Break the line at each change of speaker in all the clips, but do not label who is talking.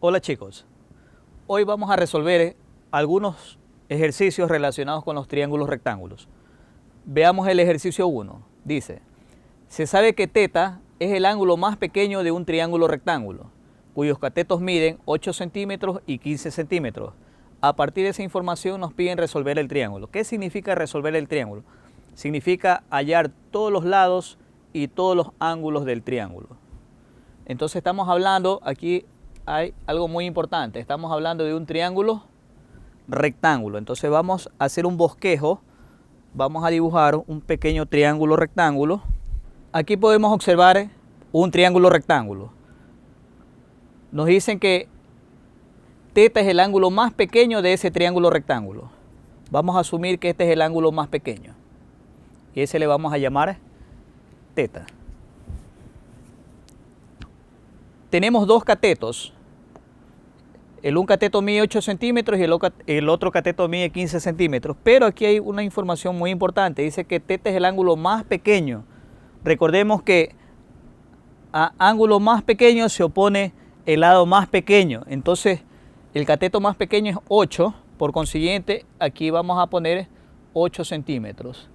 Hola chicos, hoy vamos a resolver algunos ejercicios relacionados con los triángulos rectángulos. Veamos el ejercicio 1. Dice, se sabe que θ es el ángulo más pequeño de un triángulo rectángulo, cuyos catetos miden 8 centímetros y 15 centímetros. A partir de esa información nos piden resolver el triángulo. ¿Qué significa resolver el triángulo? Significa hallar todos los lados y todos los ángulos del triángulo. Entonces estamos hablando, aquí hay algo muy importante, estamos hablando de un triángulo rectángulo. Entonces vamos a hacer un bosquejo, vamos a dibujar un pequeño triángulo rectángulo. Aquí podemos observar un triángulo rectángulo. Nos dicen que θ es el ángulo más pequeño de ese triángulo rectángulo. Vamos a asumir que este es el ángulo más pequeño. Y ese le vamos a llamar θ. Tenemos dos catetos. Un cateto mide 8 centímetros y el otro cateto mide 15 centímetros. Pero aquí hay una información muy importante. Dice que θ es el ángulo más pequeño. Recordemos que a ángulo más pequeño se opone el lado más pequeño. Entonces, el cateto más pequeño es 8. Por consiguiente, aquí vamos a poner 8 centímetros.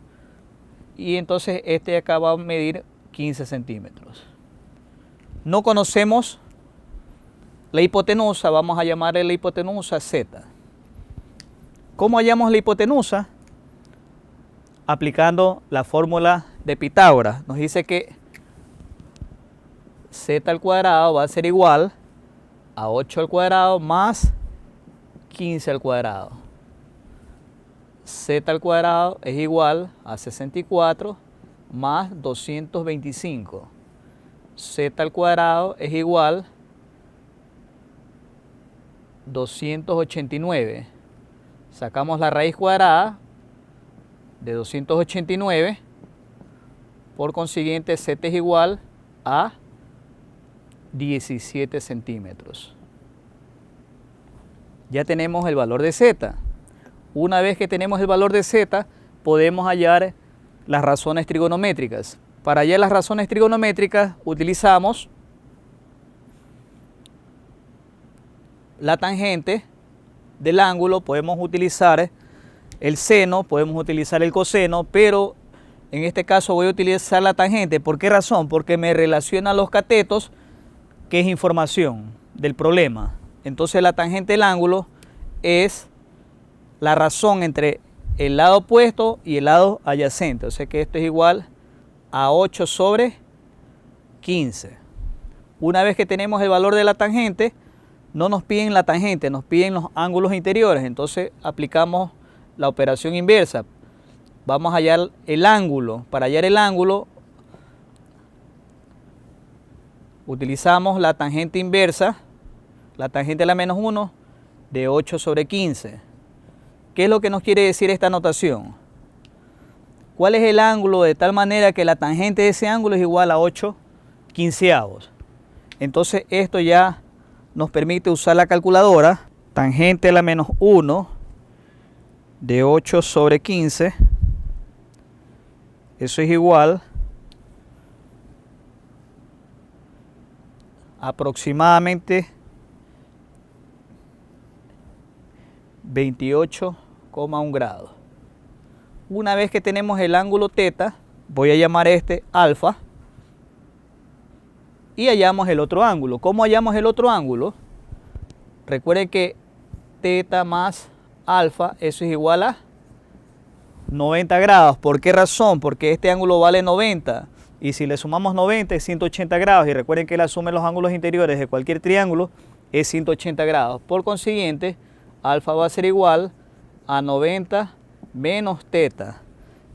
Y entonces este acá va a medir 15 centímetros. No conocemos la hipotenusa, vamos a llamarle la hipotenusa Z. ¿Cómo hallamos la hipotenusa? Aplicando la fórmula de Pitágoras. Nos dice que Z al cuadrado va a ser igual a 8 al cuadrado más 15 al cuadrado. Z al cuadrado es igual a 64 más 225. Z al cuadrado es igual a 289. Sacamos la raíz cuadrada de 289. Por consiguiente, Z es igual a 17 centímetros. Ya tenemos el valor de Z. Una vez que tenemos el valor de Z, podemos hallar las razones trigonométricas. Para hallar las razones trigonométricas utilizamos la tangente del ángulo, podemos utilizar el seno, podemos utilizar el coseno, pero en este caso voy a utilizar la tangente. ¿Por qué razón? Porque me relaciona los catetos, que es información del problema. Entonces la tangente del ángulo es la razón entre el lado opuesto y el lado adyacente. O sea que esto es igual a 8 sobre 15. Una vez que tenemos el valor de la tangente, no nos piden la tangente, nos piden los ángulos interiores. Entonces aplicamos la operación inversa. Vamos a hallar el ángulo. Para hallar el ángulo, utilizamos la tangente inversa, la tangente de la menos 1, de 8 sobre 15. ¿Qué es lo que nos quiere decir esta notación? ¿Cuál es el ángulo de tal manera que la tangente de ese ángulo es igual a 8 quinceavos? Entonces esto ya nos permite usar la calculadora. Tangente de la menos 1 de 8 sobre 15. Eso es igual a aproximadamente 28,1 grados. Una vez que tenemos el ángulo θ, voy a llamar este alfa y hallamos el otro ángulo. ¿Cómo hallamos el otro ángulo? Recuerden que θ más alfa, eso es igual a 90 grados. ¿Por qué razón? Porque este ángulo vale 90 y si le sumamos 90 es 180 grados. Y recuerden que la suma de los ángulos interiores de cualquier triángulo es 180 grados. Por consiguiente, alfa va a ser igual a 90 menos θ.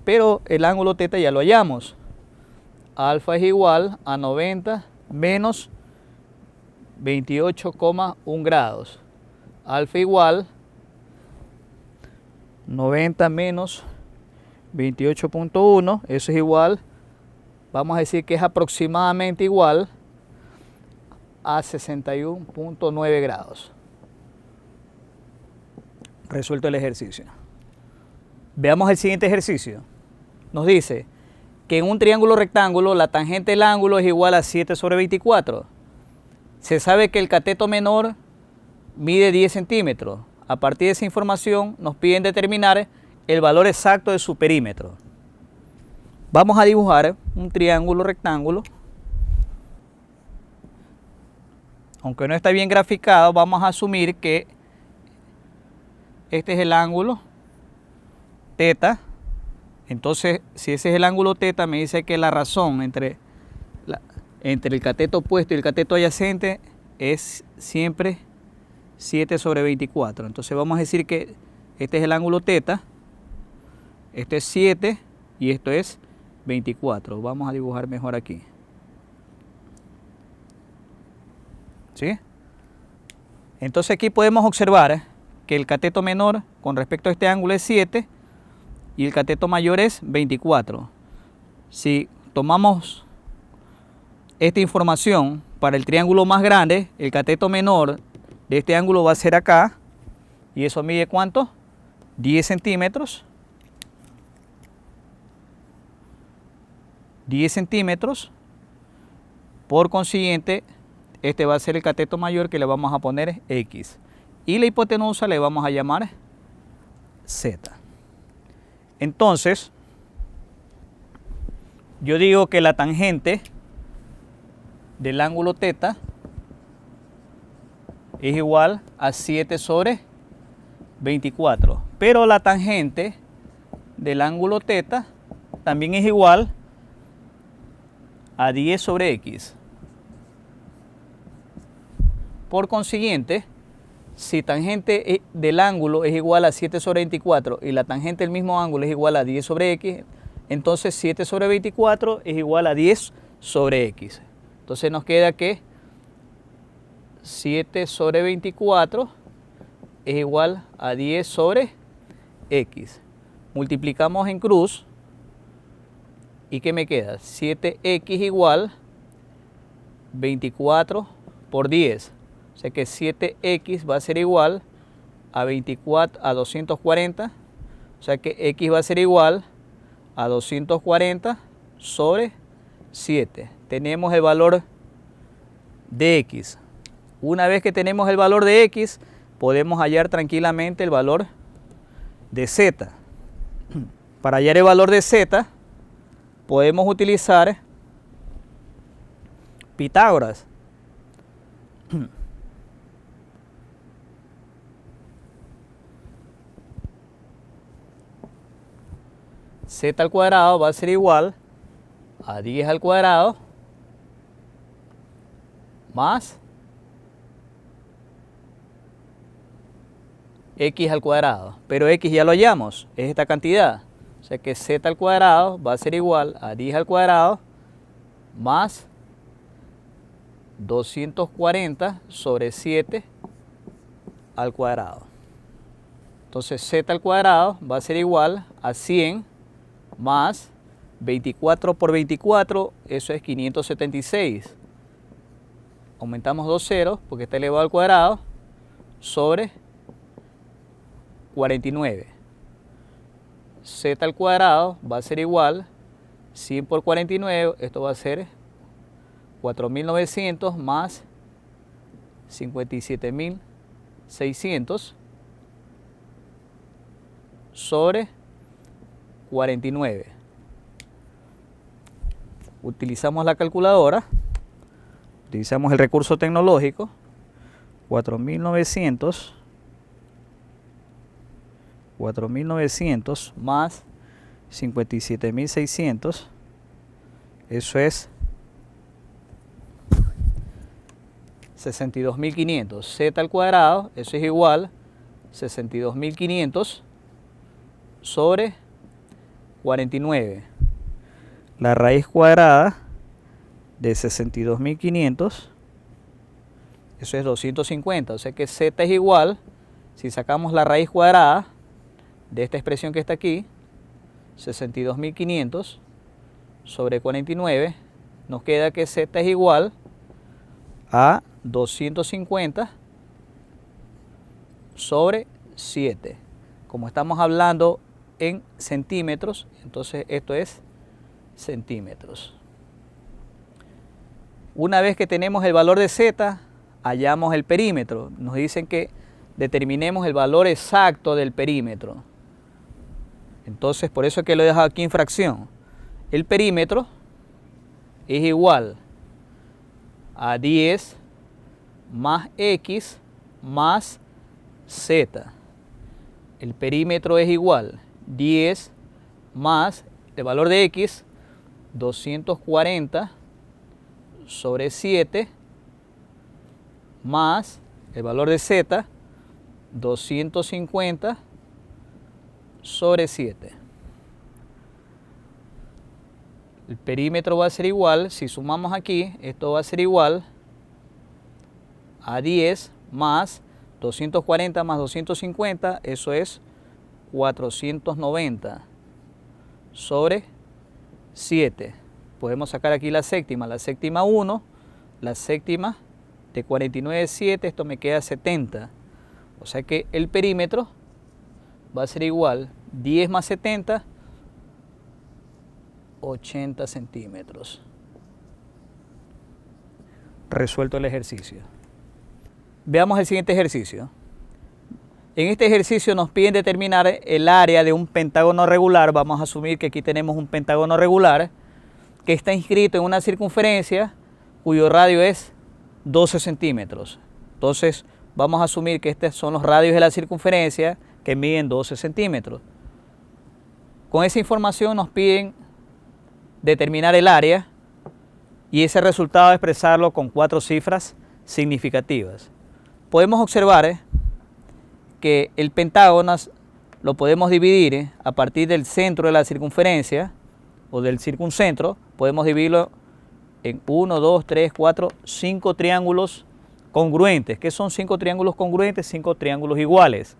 Pero el ángulo θ ya lo hallamos. Alfa es igual a 90 menos 28,1 grados. Alfa igual 90 menos 28,1. Eso es igual, vamos a decir que es aproximadamente igual a 61,9 grados. Resuelto el ejercicio. Veamos el siguiente ejercicio. Nos dice que en un triángulo rectángulo la tangente del ángulo es igual a 7 sobre 24. Se sabe que el cateto menor mide 10 centímetros. A partir de esa información nos piden determinar el valor exacto de su perímetro. Vamos a dibujar un triángulo rectángulo. Aunque no está bien graficado, vamos a asumir que este es el ángulo teta. Entonces, si ese es el ángulo teta, me dice que la razón entre el cateto opuesto y el cateto adyacente es siempre 7/24. Entonces vamos a decir que este es el ángulo teta, este es 7 y esto es 24. Vamos a dibujar mejor aquí. ¿Sí? Entonces aquí podemos observar que el cateto menor con respecto a este ángulo es 7 y el cateto mayor es 24. Si tomamos esta información para el triángulo más grande, el cateto menor de este ángulo va a ser acá, y eso mide ¿cuánto? 10 centímetros. 10 centímetros. Por consiguiente, este va a ser el cateto mayor, que le vamos a poner X. Y la hipotenusa le vamos a llamar Z. Entonces, yo digo que la tangente del ángulo teta es igual a 7/24. Pero la tangente del ángulo teta también es igual a 10/X. Por consiguiente, si tangente del ángulo es igual a 7/24 y la tangente del mismo ángulo es igual a 10/X, entonces 7/24 es igual a 10/X. Entonces nos queda que 7/24 es igual a 10/X. Multiplicamos en cruz y ¿qué me queda? 7X igual 24 por 10. O sea que 7X va a ser igual a 240. O sea que X va a ser igual a 240/7. Tenemos el valor de X. Una vez que tenemos el valor de X, podemos hallar tranquilamente el valor de Z. Para hallar el valor de Z, podemos utilizar Pitágoras. Z al cuadrado va a ser igual a 10 al cuadrado más X al cuadrado. Pero X ya lo hallamos, es esta cantidad. O sea que Z al cuadrado va a ser igual a 10 al cuadrado más 240/7 al cuadrado. Entonces Z al cuadrado va a ser igual a 100 más 24 por 24, eso es 576. Aumentamos 2 ceros porque está elevado al cuadrado sobre 49. Z al cuadrado va a ser igual 100 por 49, esto va a ser 4.900 más 57.600 sobre 49. Utilizamos la calculadora, utilizamos el recurso tecnológico. 4.900 más 57.600, eso es 62.500. Z al cuadrado, eso es igual 62.500 sobre 49. La raíz cuadrada de 62.500, eso es 250. O sea que Z es igual, si sacamos la raíz cuadrada de esta expresión que está aquí, 62.500 sobre 49, nos queda que Z es igual a 250 sobre 7. Como estamos hablando en centímetros, entonces esto es centímetros. Una vez que tenemos el valor de Z, hallamos el perímetro. Nos dicen que determinemos el valor exacto del perímetro. Entonces, por eso es que lo he dejado aquí en fracción. El perímetro es igual a 10 más x más z. El perímetro es igual 10 más el valor de x, 240 sobre 7, más el valor de z, 250 sobre 7. El perímetro va a ser igual, si sumamos aquí, esto va a ser igual a 10 más 240 más 250, eso es 490 sobre 7. Podemos sacar aquí la séptima 1, la séptima de 49,7, esto me queda 70. O sea que el perímetro va a ser igual 10 más 70, 80 centímetros. Resuelto el ejercicio. Veamos el siguiente ejercicio. En este ejercicio nos piden determinar el área de un pentágono regular. Vamos a asumir que aquí tenemos un pentágono regular que está inscrito en una circunferencia cuyo radio es 12 centímetros. Entonces vamos a asumir que estos son los radios de la circunferencia que miden 12 centímetros. Con esa información nos piden determinar el área y ese resultado expresarlo con 4 cifras significativas. Podemos observar que el pentágono lo podemos dividir a partir del centro de la circunferencia o del circuncentro. Podemos dividirlo en 1, 2, 3, 4, 5 triángulos congruentes. ¿Qué son 5 triángulos congruentes? 5 triángulos iguales.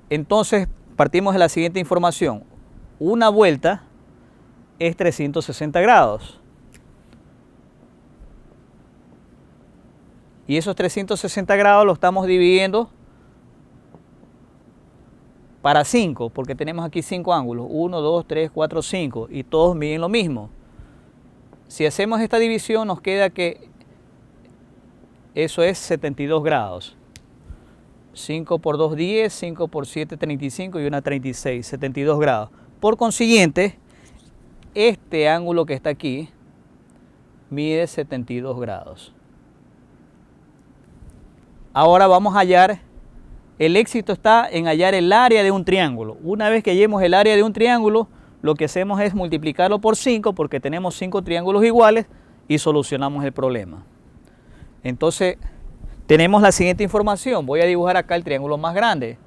Entonces partimos de la siguiente información. Una vuelta es 360 grados. Y esos 360 grados los estamos dividiendo para 5, porque tenemos aquí 5 ángulos. 1, 2, 3, 4, 5. Y todos miden lo mismo. Si hacemos esta división nos queda que eso es 72 grados. 5 por 2, 10, 5 por 7, 35 y una 36, 72 grados. Por consiguiente, este ángulo que está aquí mide 72 grados. Ahora vamos a hallar, el éxito está en hallar el área de un triángulo. Una vez que hallemos el área de un triángulo, lo que hacemos es multiplicarlo por 5 porque tenemos 5 triángulos iguales y solucionamos el problema. Entonces, tenemos la siguiente información. Voy a dibujar acá el triángulo más grande.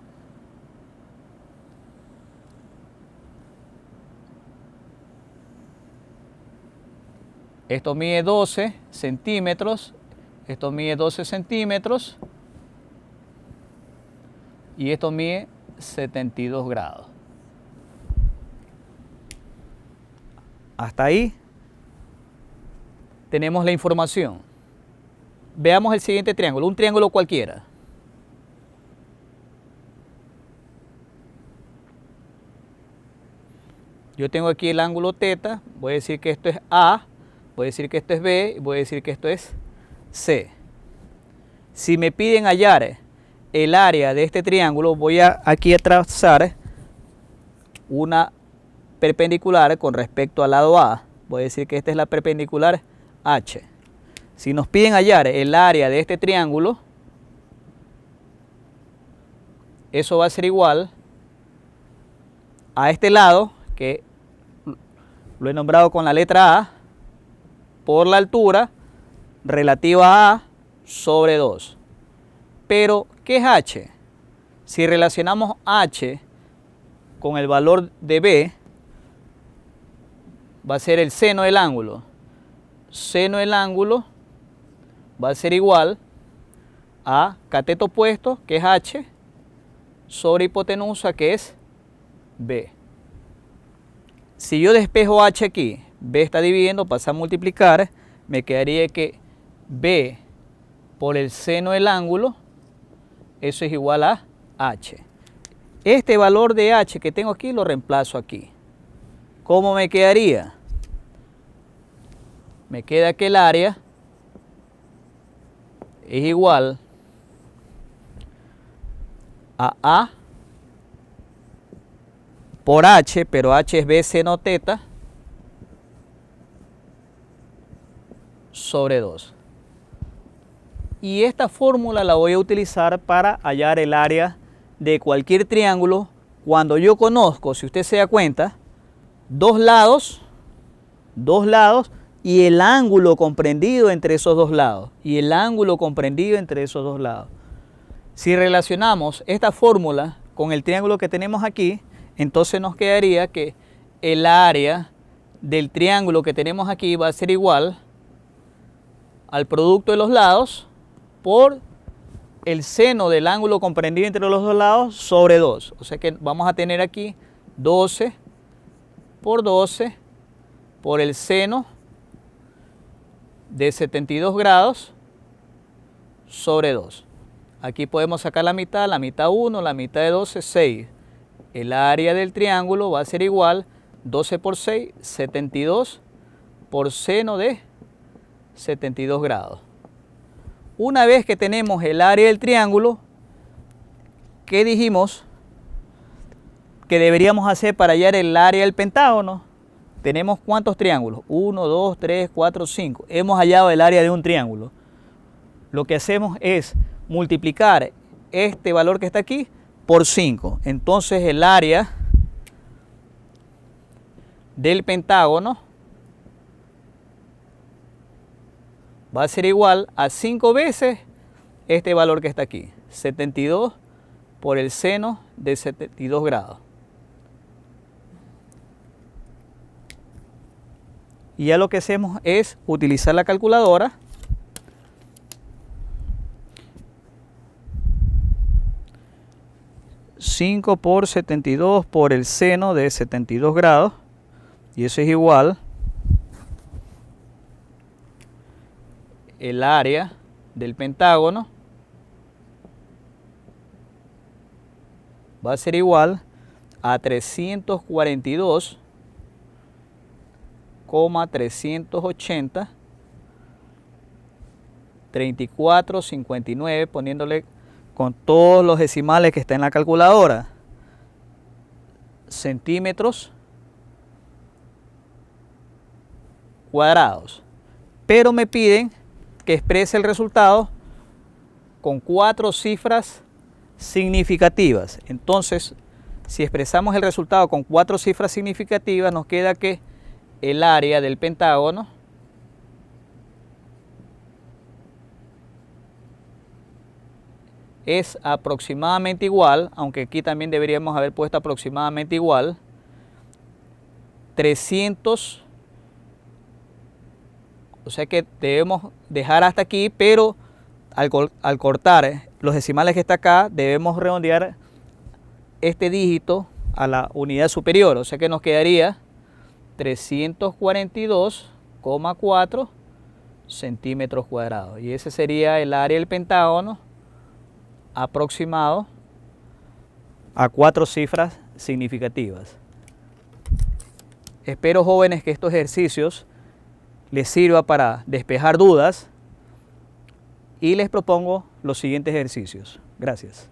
Esto mide 12 centímetros, esto mide 12 centímetros y esto mide 72 grados. Hasta ahí tenemos la información. Veamos el siguiente triángulo, un triángulo cualquiera. Yo tengo aquí el ángulo θ, voy a decir que esto es A, voy a decir que esto es B y voy a decir que esto es C. Si me piden hallar el área de este triángulo, voy aquí a trazar una perpendicular con respecto al lado A. Voy a decir que esta es la perpendicular H. Si nos piden hallar el área de este triángulo, eso va a ser igual a este lado, que lo he nombrado con la letra A, por la altura relativa a A sobre 2. Pero, ¿qué es H? Si relacionamos H con el valor de B, va a ser el seno del ángulo. Seno del ángulo va a ser igual a cateto opuesto, que es H, sobre hipotenusa, que es B. Si yo despejo H aquí, B está dividiendo, pasa a multiplicar, me quedaría que B por el seno del ángulo, eso es igual a H. Este valor de H que tengo aquí lo reemplazo aquí. ¿Cómo me quedaría? Me queda que el área es igual a A por H, pero H es B seno teta, sobre 2. Y esta fórmula la voy a utilizar para hallar el área de cualquier triángulo cuando yo conozco, si usted se da cuenta, dos lados y el ángulo comprendido entre esos dos lados. Si relacionamos esta fórmula con el triángulo que tenemos aquí, entonces nos quedaría que el área del triángulo que tenemos aquí va a ser igual al producto de los lados por el seno del ángulo comprendido entre los dos lados sobre 2. O sea que vamos a tener aquí 12 por 12 por el seno de 72 grados sobre 2. Aquí podemos sacar la mitad 1, la mitad de 12, 6. El área del triángulo va a ser igual 12 por 6, 72 por seno de 72 grados. Una vez que tenemos el área del triángulo, ¿qué dijimos que deberíamos hacer para hallar el área del pentágono? Tenemos ¿cuántos triángulos? 1, 2, 3, 4, 5. Hemos hallado el área de un triángulo. Lo que hacemos es multiplicar este valor que está aquí por 5. Entonces el área del pentágono va a ser igual a 5 veces este valor que está aquí, 72 por el seno de 72 grados. Y ya lo que hacemos es utilizar la calculadora. $5 por 72 por el seno de 72 grados, y eso es igual el área del pentágono va a ser igual a 342,380 34,59, poniéndole con todos los decimales que está en la calculadora, centímetros cuadrados. Pero me piden que exprese el resultado con 4 cifras significativas. Entonces, si expresamos el resultado con 4 cifras significativas, nos queda que el área del pentágono es aproximadamente igual, aunque aquí también deberíamos haber puesto aproximadamente igual, 300. O sea que debemos dejar hasta aquí, pero al cortar los decimales que está acá, debemos redondear este dígito a la unidad superior. O sea que nos quedaría 342,4 centímetros cuadrados. Y ese sería el área del pentágono aproximado a 4 cifras significativas. Espero, jóvenes, que estos ejercicios les sirva para despejar dudas y les propongo los siguientes ejercicios. Gracias.